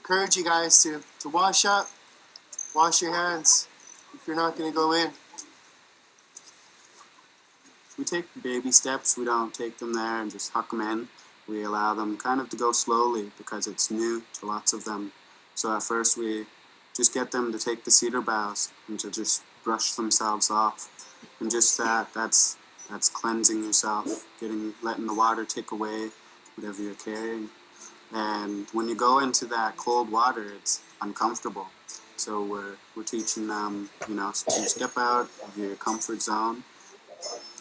encourage you guys to wash up, wash your hands if you're not going to go in. We take baby steps. We don't take them there and just huck them in. We allow them kind of to go slowly because it's new to lots of them. So at first we just get them to take the cedar boughs and to just brush themselves off. And just that's cleansing yourself, letting the water take away whatever you're carrying. And when you go into that cold water, it's uncomfortable. So we're teaching them, to step out of your comfort zone.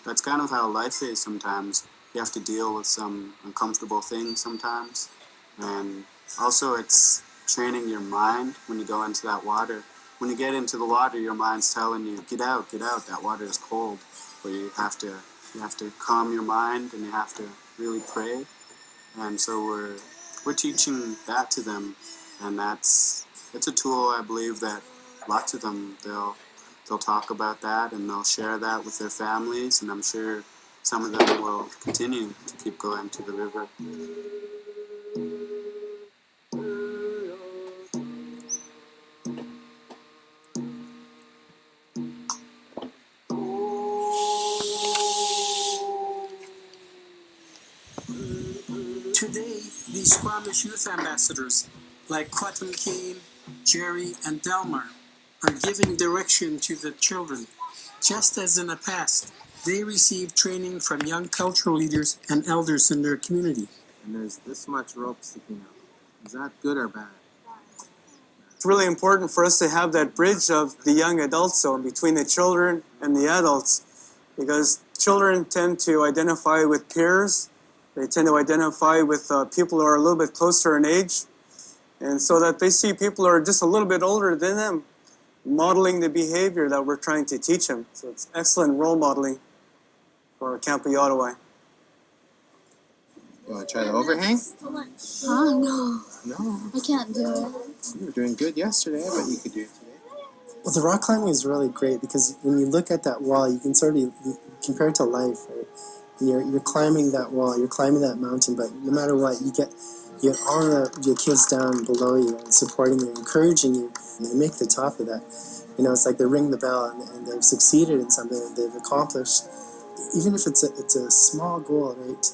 That's kind of how life is sometimes. You have to deal with some uncomfortable things sometimes. And also it's training your mind when you go into that water. When you get into the water, your mind's telling you, get out, that water is cold. But you have to calm your mind and you have to really pray. And so we're teaching that to them, and it's a tool I believe that lots of them they'll talk about that and they'll share that with their families, and I'm sure some of them will continue to keep going to the river. Today, these Squamish youth ambassadors, like Quentin Kane, Jerry, and Delmar, are giving direction to the children. Just as in the past, they receive training from young cultural leaders and elders in their community. And there's this much rope sticking out. Is that good or bad? It's really important for us to have that bridge of the young adult zone between the children and the adults, because children tend to identify with peers. They tend to identify with people who are a little bit closer in age, and so that they see people who are just a little bit older than them modeling the behavior that we're trying to teach them. So it's excellent role modeling for Camp Ottawa. You want to try the overhang? Oh, no. No. I can't do it. You were doing good yesterday. I bet you could do it today. Well, the rock climbing is really great because when you look at that wall, you can sort of compare it to life, right? And you're climbing that wall, you're climbing that mountain, but no matter what, you get all your kids down below you and supporting you, encouraging you, and they make the top of that. It's like they ring the bell and they've succeeded in something that they've accomplished. Even if it's a small goal, right?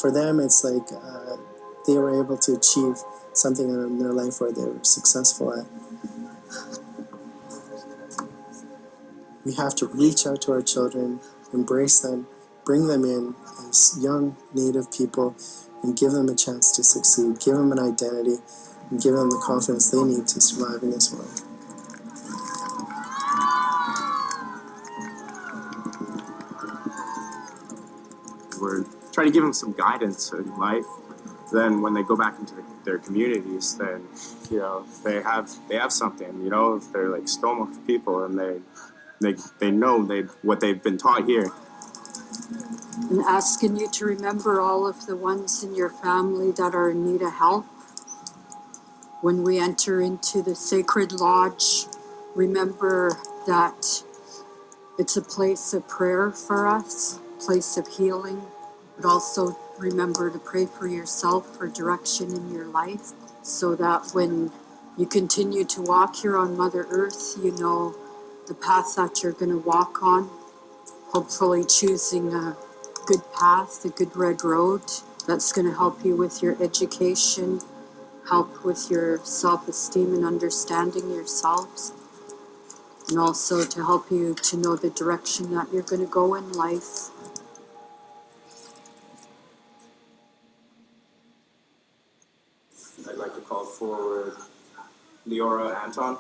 For them, it's like they were able to achieve something in their life where they were successful at. We have to reach out to our children, embrace them, bring them in as young Native people, and give them a chance to succeed, give them an identity, and give them the confidence they need to survive in this world. We're trying to give them some guidance in life. Then when they go back into their communities, then they have something. If they're like Stonewall people and they know what they've been taught here. And asking you to remember all of the ones in your family that are in need of help. When we enter into the sacred lodge, remember that it's a place of prayer for us, a place of healing, but also remember to pray for yourself for direction in your life, so that when you continue to walk here on Mother Earth, you know the path that you're going to walk on, hopefully choosing a good path, a good red road that's going to help you with your education, help with your self-esteem and understanding yourselves, and also to help you to know the direction that you're going to go in life. I'd like to call forward Leora Anton.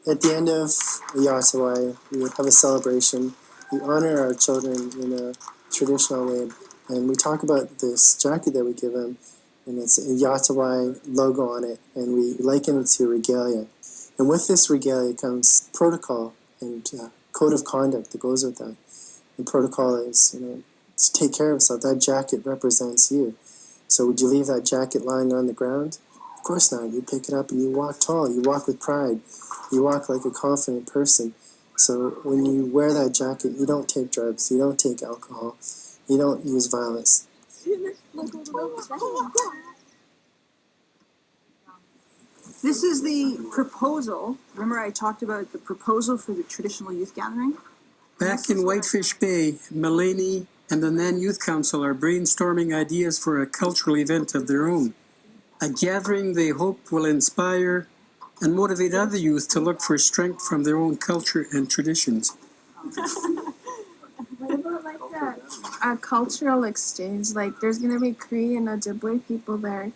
At the end of Ottawa, we have a celebration. We honor our children in a traditional way, and we talk about this jacket that we give them, and it's a Ottawa logo on it, and we liken it to regalia. And with this regalia comes protocol and code of conduct that goes with that. The protocol is, to take care of yourself. That jacket represents you. So would you leave that jacket lying on the ground? Of course not. You pick it up and you walk tall. You walk with pride. You walk like a confident person. So when you wear that jacket, you don't take drugs. You don't take alcohol. You don't use violence. This is the proposal. Remember I talked about the proposal for the traditional youth gathering? Back in Whitefish Bay, Mullany and the Nan Youth Council are brainstorming ideas for a cultural event of their own. A gathering they hope will inspire and motivate other youth to look for strength from their own culture and traditions. What about like a cultural exchange? Like there's gonna be Cree and Ojibwe people there.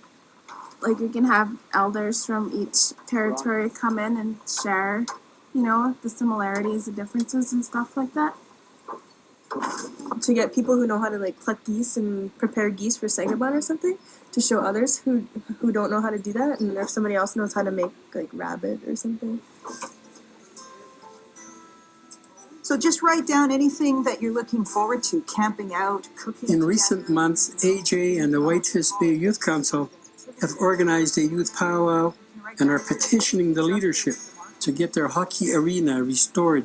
Like we can have elders from each territory come in and share, you know, the similarities, the differences and stuff like that. To get people who know how to like pluck geese and prepare geese for Sagaban or something, to show others who don't know how to do that, and if somebody else knows how to make like rabbit or something. So just write down anything that you're looking forward to, camping out, cooking. In recent months, AJ and the Whitefish Bay Youth Council have organized a youth powwow and are petitioning the leadership to get their hockey arena restored.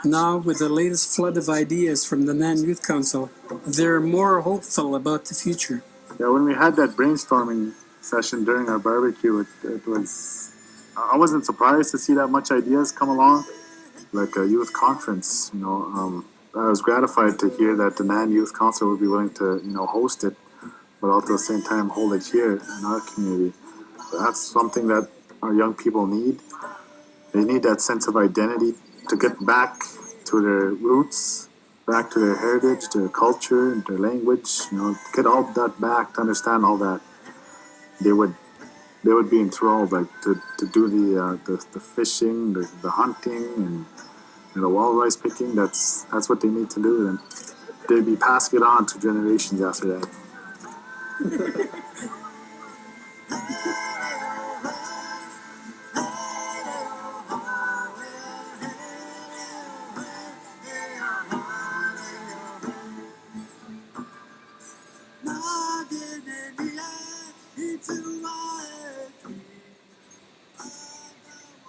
Now, with the latest flood of ideas from the Nan Youth Council, they're more hopeful about the future. Yeah, when we had that brainstorming session during our barbecue, it was, I wasn't surprised to see that much ideas come along, like a youth conference, you know. I was gratified to hear that the Nan Youth Council would be willing to, you know, host it, but also at the same time hold it here in our community. That's something that our young people need. They need that sense of identity to get back to their roots, back to their heritage, their culture, their language, you know, get all that back, to understand all that. They would be enthralled, like to do the fishing, the hunting, and the walrus picking. That's what they need to do, and they'd be passing it on to generations after that.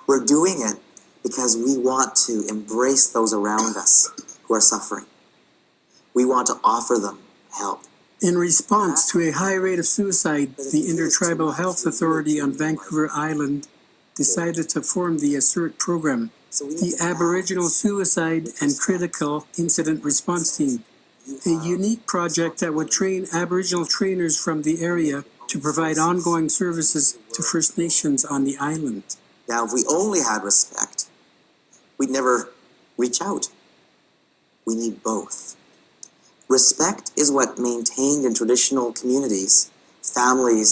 We're doing it because we want to embrace those around us who are suffering. We want to offer them help. In response to a high rate of suicide, the Intertribal Health Authority on Vancouver Island decided to form the ASSERT program, the Aboriginal Suicide and Critical Incident Response Team, a unique project that would train Aboriginal trainers from the area to provide ongoing services to First Nations on the island. Now, if we only had respect, we'd never reach out. We need both. Respect is what maintained in traditional communities, families,